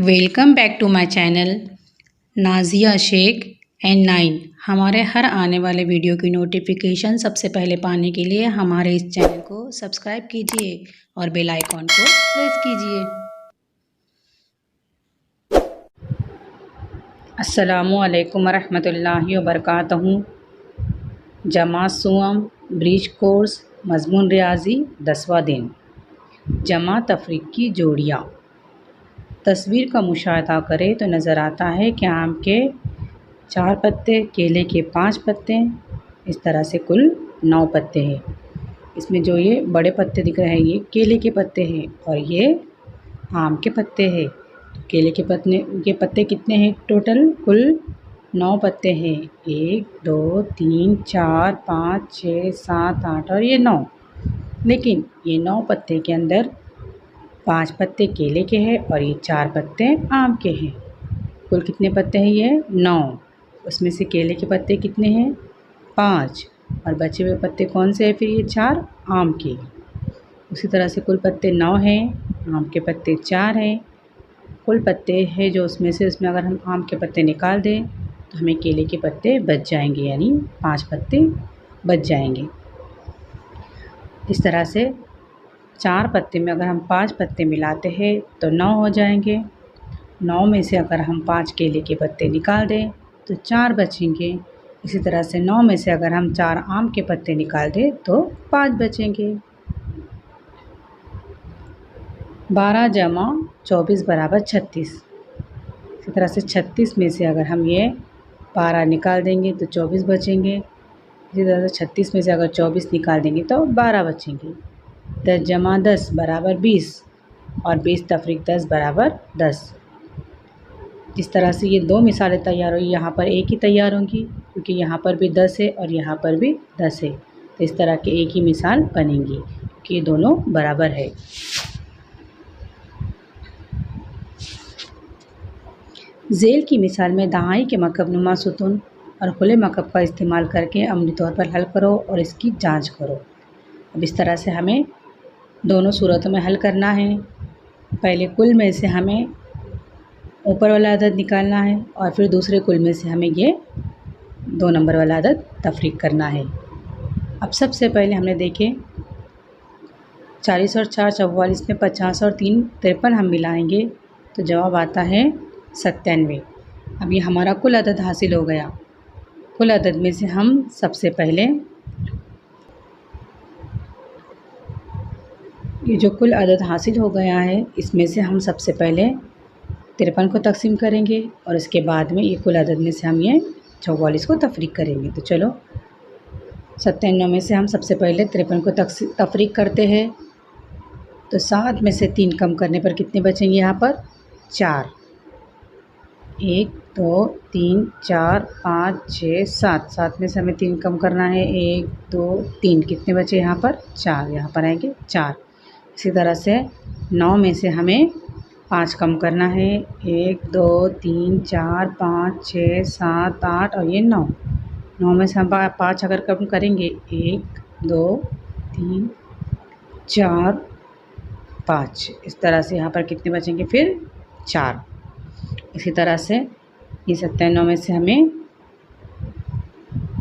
Welcome back to my channel Nazia Shaikh and 9। हमारे हर आने वाले वीडियो की नोटिफिकेशन सबसे पहले पाने के लिए हमारे इस चैनल को सब्सक्राइब कीजिए और बेल आइकॉन को प्रेस कीजिए। अस्सलामु अलैकुम रहमतुल्लाहि व बरकातहू। जमा सुअम ब्रिज कोर्स मज़मून रियाजी 10वां दिन। जमा तफरीक की जोड़ियाँ। तस्वीर का मुशाहिदा करें तो नज़र आता है कि आम के 4 पत्ते, केले के 5 पत्ते, इस तरह से कुल 9 पत्ते हैं। इसमें जो ये बड़े पत्ते दिख रहे हैं ये केले के पत्ते हैं और ये आम के पत्ते हैं। केले के पत्ते कितने हैं टोटल? कुल 9 पत्ते हैं। 1 2 3 4 5 6 7 8 और ये 9। लेकिन ये 9 पत्ते के अंदर 5 पत्ते केले के हैं और ये 4 पत्ते आम के हैं। कुल कितने पत्ते हैं? ये 9। उसमें से केले के पत्ते कितने हैं? 5 और बचे हुए पत्ते कौन से हैं फिर? ये 4 आम के। उसी तरह से कुल पत्ते 9 हैं, आम के पत्ते 4 हैं। कुल पत्ते हैं जो उसमें अगर हम आम के पत्ते निकाल दें तो हमें केले के पत्ते बच जाएंगे, यानी 5 पत्ते बच जाएंगे। इस तरह से 4 पत्ते में अगर हम 5 पत्ते मिलाते हैं तो 9 हो जाएंगे। 9 में से अगर हम 5 केले के पत्ते निकाल दें तो 4 बचेंगे। इसी तरह से 9 में से अगर हम 4 आम के पत्ते निकाल दें तो 5 बचेंगे। 12 जमा 24 बराबर 36। इसी तरह से 36 में से अगर हम ये 12 निकाल देंगे तो 24 बचेंगे। इसी तरह से 36 में से अगर 24 निकाल देंगे तो 12 बचेंगे। 10 जमा 10 बराबर 20 और 20 तफरीक 10 बराबर 10। इस तरह से ये 2 मिसालें तैयार हुई। यहाँ पर एक ही तैयार होंगी क्योंकि यहाँ पर भी 10 है और यहाँ पर भी 10 है, तो इस तरह के एक ही मिसाल बनेंगी कि ये दोनों बराबर है। झेल की मिसाल में दाई के मकबनुमा सुतून और खुले मकब का इस्तेमाल करके अमली तौर पर हल करो और इसकी जांच करो। अब इस तरह से हमें दोनों सूरतों में हल करना है। पहले कुल में से हमें ऊपर वाला अदद निकालना है और फिर दूसरे कुल में से हमें ये 2 नंबर वाला अदद तफरीक करना है। अब सबसे पहले हमने देखे 40 और 4 44 में 50 और 3 53 हम मिलाएंगे तो जवाब आता है 97। अब ये हमारा कुल अदद हासिल हो गया। कुल अदद में से हम सबसे पहले ये जो कुल अदद हासिल हो गया है इसमें से हम सबसे पहले 53 को तकसीम करेंगे और इसके बाद में ये कुल अदद में से हम ये 44 को तफरीक करेंगे। तो चलो 97 में से हम सबसे पहले 53 को तफरीक करते हैं तो 7 में से 3 कम करने पर कितने बचेंगे? यहाँ पर 4। 1 2 3 4 5 6 7। 7 में से हमें 3 कम करना है। 1 2 3 कितने बचे? यहाँ पर 4। यहाँ पर आएंगे 4। इसी तरह से 9 में से हमें 5 कम करना है। 1 2 3 4 5 6 7 8 और ये 9। 9 में से हम 5 अगर कम करेंगे 1 2 3 4 5, इस तरह से यहाँ पर कितने बचेंगे फिर? 4। इसी तरह से ये 97 में से हमें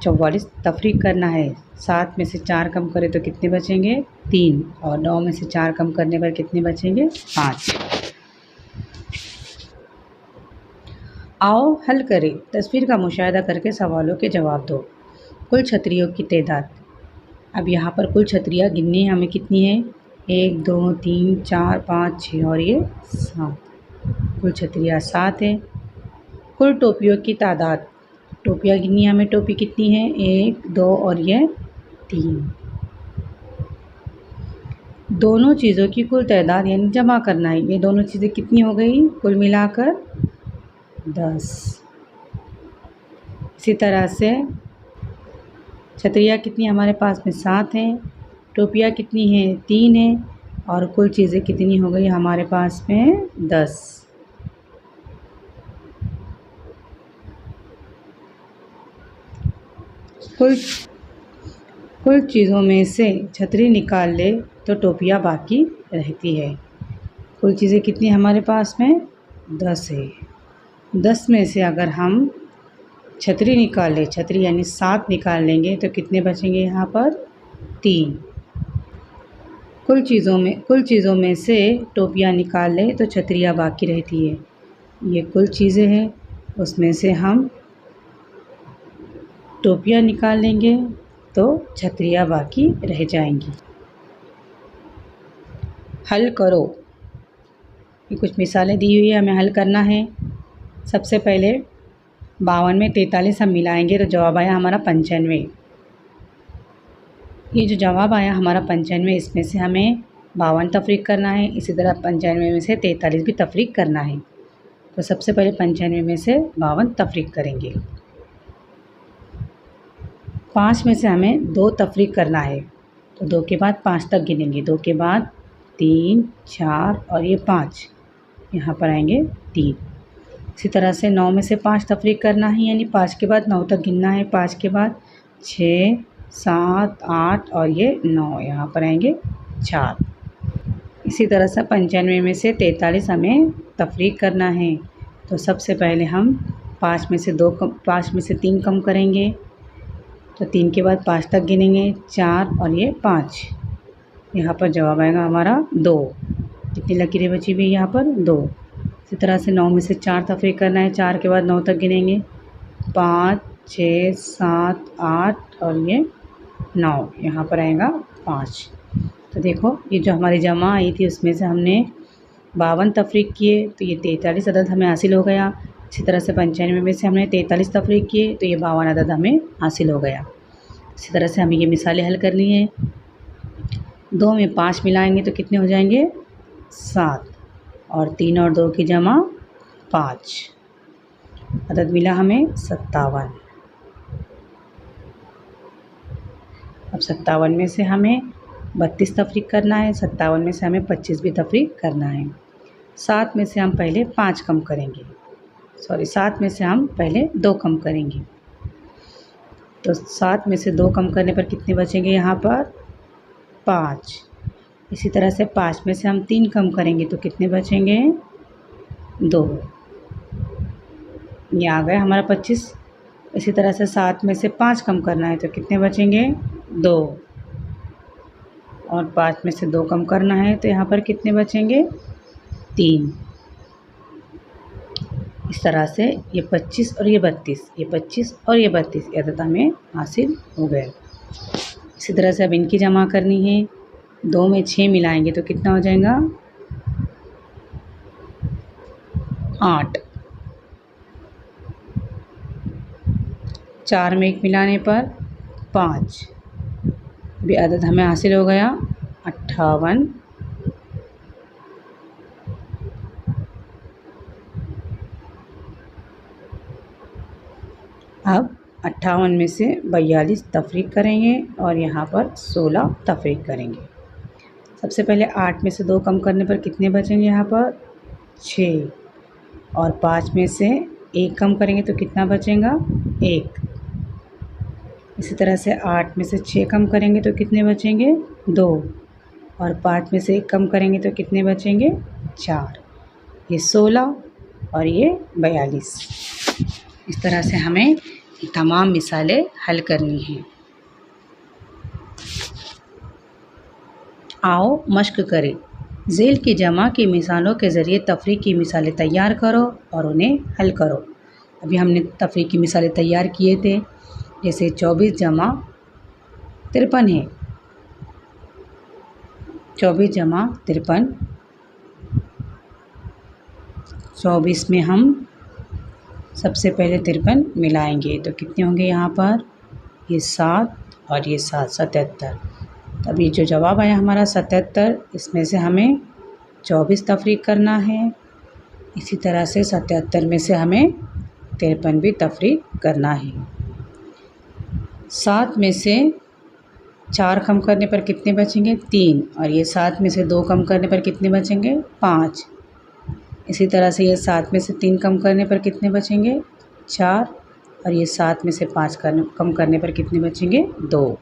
44 तफरीक करना है। 7 में से 4 कम करें तो कितने बचेंगे? 3 और 9 में से 4 कम करने पर कितने बचेंगे? 5। आओ हल करें। तस्वीर का मुशाहिदा करके सवालों के जवाब दो। कुल छतरियों की तादाद। अब यहाँ पर कुल छतरियाँ गिननी हमें कितनी है? 1 2 3 4 5 6 और ये 7। कुल छतरियाँ 7 हैं। कुल टोपियों की तादाद। टोपियाँ गिननी हमें, टोपी कितनी है? 1 2 और ये 3। दोनों चीज़ों की कुल तादाद यानी जमा करना है। ये दोनों चीज़ें कितनी हो गई कुल मिलाकर? 10। इसी तरह से छतरियाँ कितनी हमारे पास में? 7 हैं। टोपियाँ कितनी हैं? 3 हैं। और कुल चीज़ें कितनी हो गई हमारे पास में? 10। कुल चीज़ों में से छतरी निकाल ले तो टोपियाँ बाकी रहती है। कुल चीज़ें कितनी हमारे पास में? 10 है। 10 में से अगर हम छतरी निकाल लें, छतरी यानी 7 निकाल लेंगे तो कितने बचेंगे यहाँ पर? 3। कुल चीज़ों में से टोपियाँ निकाल लें तो छतरियाँ बाकी रहती है। ये कुल चीज़ें हैं, उसमें से हम टोपियाँ निकाल लेंगे तो छतरियाँ बाकी रह जाएंगी। हल करो। ये कुछ मिसालें दी हुई है, हमें हल करना है। सबसे पहले 52 में 43 हम मिलाएंगे तो जवाब आया हमारा 95। ये जो जवाब आया हमारा 95, इसमें से हमें 52 तफरीक करना है। इसी तरह 95 में से 43 भी तफरीक करना है। तो सबसे पहले 95 में से 52 तफरीक करेंगे। 5 में से हमें 2 तफरीक करना है, तो 2 के बाद 5 तक गिनेंगे। 2 के बाद 3, 4 और ये 5, यहाँ पर आएंगे 3। इसी तरह से 9 में से 5 तफरीक करना है, यानी 5 के बाद 9 तक गिनना है। 5 के बाद 6, 7, 8 और ये 9, यहाँ पर आएंगे 4। इसी तरह से 95 में से 43 हमें तफरीक करना है। तो सबसे पहले हम 5 में से 3 कम करेंगे, तो 3 के बाद 5 तक गिनेंगे। 4 और ये 5, यहाँ पर जवाब आएगा हमारा 2। कितनी लकीरें बची हुई यहाँ पर? 2। इसी तरह से 9 में से 4 तफरीक करना है। 4 के बाद 9 तक गिनेंगे। 5, 6, 7, 8 और ये 9, यहाँ पर आएगा 5। तो देखो, ये जो हमारी जमा आई थी उसमें से हमने 52 तफरीक किए तो ये 43 अदद हमें हासिल हो गया। इसी तरह से 95 में से हमने 43 तफरीक किए तो ये 52 अदद हमें हासिल हो गया। इसी तरह से हमें ये मिसालें हल करनी है। 2 में 5 मिलाएंगे तो कितने हो जाएंगे? 7 और 3 और 2 की जमा 5। अदद मिला हमें 57। अब 57 में से हमें 32 तफरीक करना है। 57 में से हमें 25 भी तफरीक करना है। 7 में से हम पहले 5 कम करेंगे, 7 में से हम पहले 2 कम करेंगे। तो 7 में से 2 कम करने पर कितने बचेंगे? यहाँ पर 5। इसी तरह से 5 में से हम 3 कम करेंगे तो कितने बचेंगे? 2। ये आ गया हमारा 25। इसी तरह से 7 में से 5 कम करना है तो कितने बचेंगे? 2। और 5 में से 2 कम करना है तो यहाँ पर कितने बचेंगे? 3। इस तरह से ये 25 और ये 32, ये 25 और ये 32 ये अदद हमें हासिल हो गए। इसी तरह से अब इनकी जमा करनी है। 2 में 6 मिलाएंगे तो कितना हो जाएगा? 8। 4 में 1 मिलाने पर 5, भी अदद हमें हासिल हो गया 58। अब 58 में से 42 तफरीक करेंगे और यहाँ पर 16 तफरीक करेंगे। सबसे पहले 8 में से 2 कम करने पर कितने बचेंगे? यहाँ पर 6 और 5 में से 1 कम करेंगे तो कितना बचेगा? 1। इसी तरह से 8 में से 6 कम करेंगे तो कितने बचेंगे? 2 और 5 में से 1 कम करेंगे तो कितने बचेंगे? 4। ये 16 और ये 42। इस तरह से हमें तमाम मिसालें हल करनी हैं। आओ मश्क करें। झेल की जमा की मिसालों के ज़रिए तफरीक की मिसालें तैयार करो और उन्हें हल करो। अभी हमने तफरीक की मिसालें तैयार किए थे, जैसे 24 जमा 53 है। 24 जमा 53, 24 में हम सबसे पहले 53 मिलाएंगे तो कितने होंगे? यहाँ पर ये 7 और ये 7, 77। तब ये जो जवाब आया हमारा 77, इसमें से हमें 24 तफरीक करना है। इसी तरह से 77 में से हमें 53 भी तफरीक करना है। 7 में से 4 कम करने पर कितने बचेंगे? 3 और ये 7 में से 2 कम करने पर कितने बचेंगे? 5। इसी तरह से ये 7 में से 3 कम करने पर कितने बचेंगे? 4 और ये 7 में से 5 कम करने पर कितने बचेंगे? 2।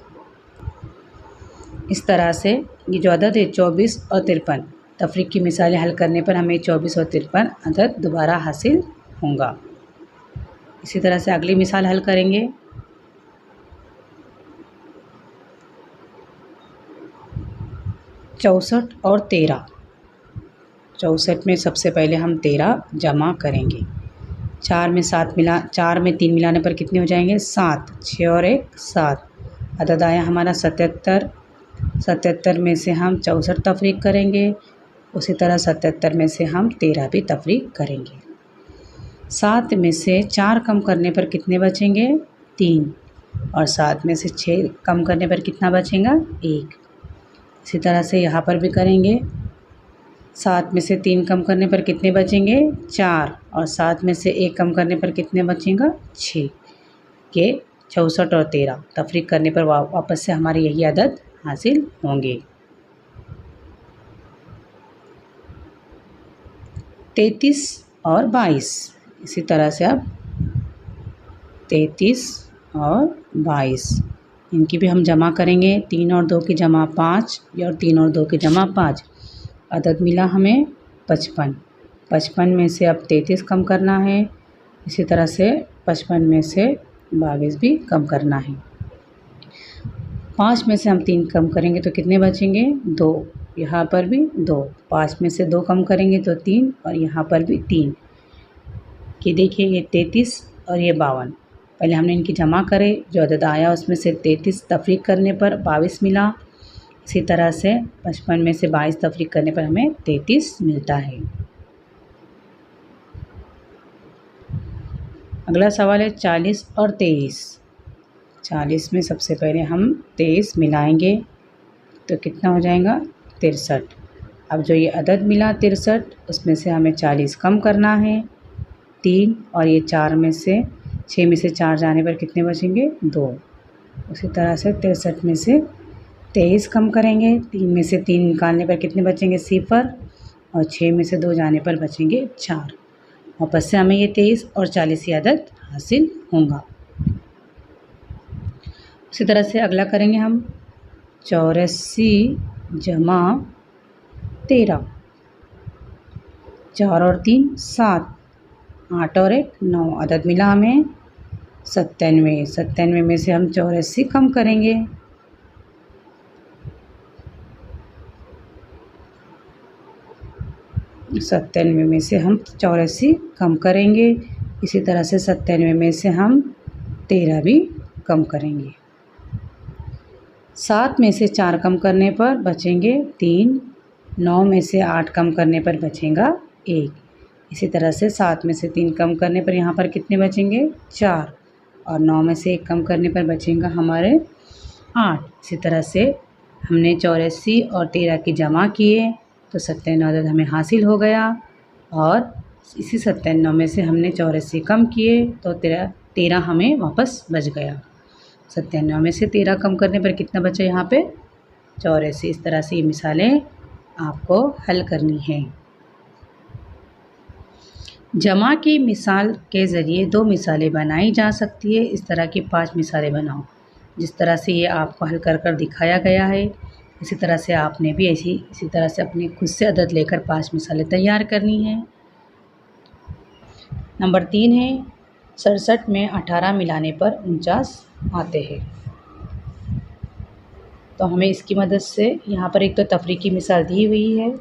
इस तरह से ये जो अदद है 24 और 53 तफरीक की मिसालें हल करने पर हमें 24 और 53 अदद दोबारा हासिल होगा। इसी तरह से अगली मिसाल हल करेंगे। चौंसठ और 13। 64 में सबसे पहले हम 13 जमा करेंगे। 4 में 3 मिलाने पर कितने हो जाएंगे? 7। 6 और 1 7। अदद आया हमारा 77। 77 में से हम 64 तफरीक करेंगे। उसी तरह 77 में से हम 13 भी तफरीक करेंगे। 7 में से 4 कम करने पर कितने बचेंगे? 3। और 7 में से 6 कम करने पर कितना बचेगा? 1। इसी तरह से यहाँ पर भी करेंगे। 7 में से 3 कम करने पर कितने बचेंगे? 4। और 7 में से 1 कम करने पर कितने बचेगा? 6। ये 64 और 13 तफरीक करने पर वापस से हमारे यही अदद हासिल होंगे। 33 और 22। इसी तरह से अब 33 और 22 इनकी भी हम जमा करेंगे। 3 और 2 की जमा 5 और 3 और 2 की जमा 5। अदद मिला हमें 55। 55 में से अब 33 कम करना है। इसी तरह से 55 में से 22 भी कम करना है। 5 में से हम 3 कम करेंगे तो कितने बचेंगे? 2। यहाँ पर भी 2। 5 में से 2 कम करेंगे तो 3 और यहाँ पर भी 3। कि देखिए ये 33 और ये 52। पहले हमने इनकी जमा करे, जो अदद आया उसमें से 33 तफरीक करने पर 22 मिला। इसी तरह से 55 में से 22 तफरीक करने पर हमें 33 मिलता है। अगला सवाल है 40 और 23। 40 में सबसे पहले हम 23 मिलाएंगे तो कितना हो जाएगा? 63। अब जो ये अदद मिला 63 उसमें से हमें 40 कम करना है। 3 और ये 4 में से 6 में से 4 जाने पर कितने बचेंगे? 2। उसी तरह से 63 में से 23 कम करेंगे। 3 में से 3 निकालने पर कितने बचेंगे? 0। और 6 में से 2 जाने पर बचेंगे 4। वापस से हमें ये 23 और 40 की अदद हासिल होगा। उसी तरह से अगला करेंगे हम 84 जमा 13। 4 और 3 7। 8 और 1 9। अदद मिला हमें 97। 97 में से हम 84 कम करेंगे। 97 में से हम 84 कम करेंगे। इसी तरह से 97 में से हम 13 भी कम करेंगे। 7 में से 4 कम करने पर बचेंगे 3। 9 में से 8 कम करने पर बचेगा 1। इसी तरह से 7 में से 3 कम करने पर यहाँ पर कितने बचेंगे? 4। और 9 में से 1 कम करने पर बचेगा हमारे 8। इसी तरह से हमने 84 और 13 की जमा किए तो 97 अदद हमें हासिल हो गया। और इसी 97 में से हमने 84 कम किए तो 13 हमें वापस बच गया। 97 में से 13 कम करने पर कितना बचा यहाँ पे? 84। इस तरह से ये मिसालें आपको हल करनी है। जमा की मिसाल के ज़रिए 2 मिसालें बनाई जा सकती है। इस तरह की 5 मिसालें बनाओ। जिस तरह से ये आपको हल कर दिखाया गया है, इसी तरह से आपने भी इसी तरह से अपनी खुद से अदद लेकर 5 मिसालें तैयार करनी है। नंबर 3 है 67 में 18 मिलाने पर 49 आते हैं। तो हमें इसकी मदद से यहाँ पर एक तो तफरीकी मिसाल दी हुई है,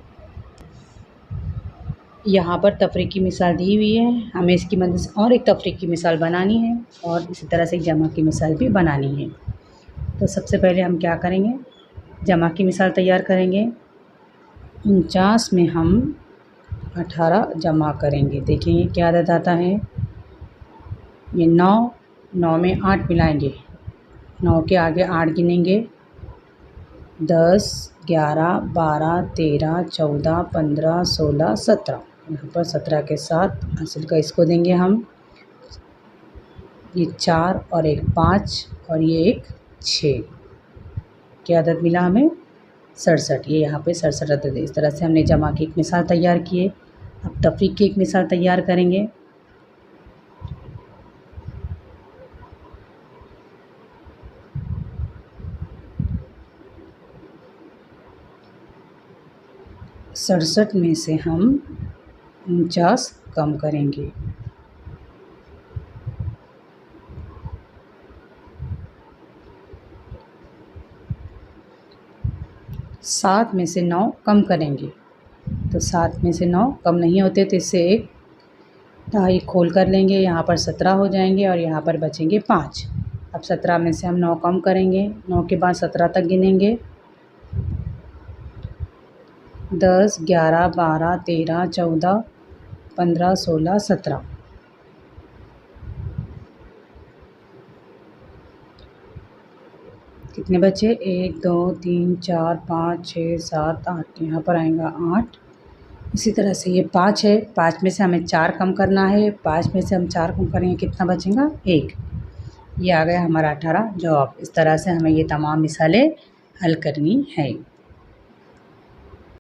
यहाँ पर तफरीकी मिसाल दी हुई है, हमें इसकी मदद से और एक तफरीकी मिसाल बनानी है और इसी तरह से एक जमा की मिसाल भी बनानी है। तो सबसे पहले हम क्या करेंगे? जमा की मिसाल तैयार करेंगे। 49 में हम 18 जमा करेंगे। देखेंगे क्या अदद आता है। ये 9 में 8 मिलाएंगे। 9 के आगे 8 गिनेंगे। 10 11 12 13 14 15 16 17। यहाँ पर 17 के साथ हासिल का इसको देंगे हम। ये 4 और एक 5 और ये एक 6। क्या अदद मिला हमें? 67। ये यहाँ पे 67 अदद है। इस तरह से हमने जमा की एक मिसाल तैयार किए। अब तफरीक की एक मिसाल तैयार करेंगे। 67 में से हम 49 कम करेंगे। 7 में से 9 कम करेंगे, तो 7 में से 9 कम नहीं होते, तो इससे एक ढाई खोल कर लेंगे, यहाँ पर 17 हो जाएंगे और यहाँ पर बचेंगे 5। अब 17 में से हम 9 कम करेंगे, 9 के बाद 17 तक गिनेंगे। 10, 11, 12, 13, 14, 15, 16, 17। कितने बचे? 1, 2, 3, 4, 5, 6, 7, 8। यहाँ पर आएगा 8। इसी तरह से ये 5 है, 5 में से हमें 4 कम करना है, 5 में से हम 4 कम करेंगे, कितना बचेगा? 1। ये आ गया हमारा 18 जवाब। इस तरह से हमें ये तमाम मिसालें हल करनी है।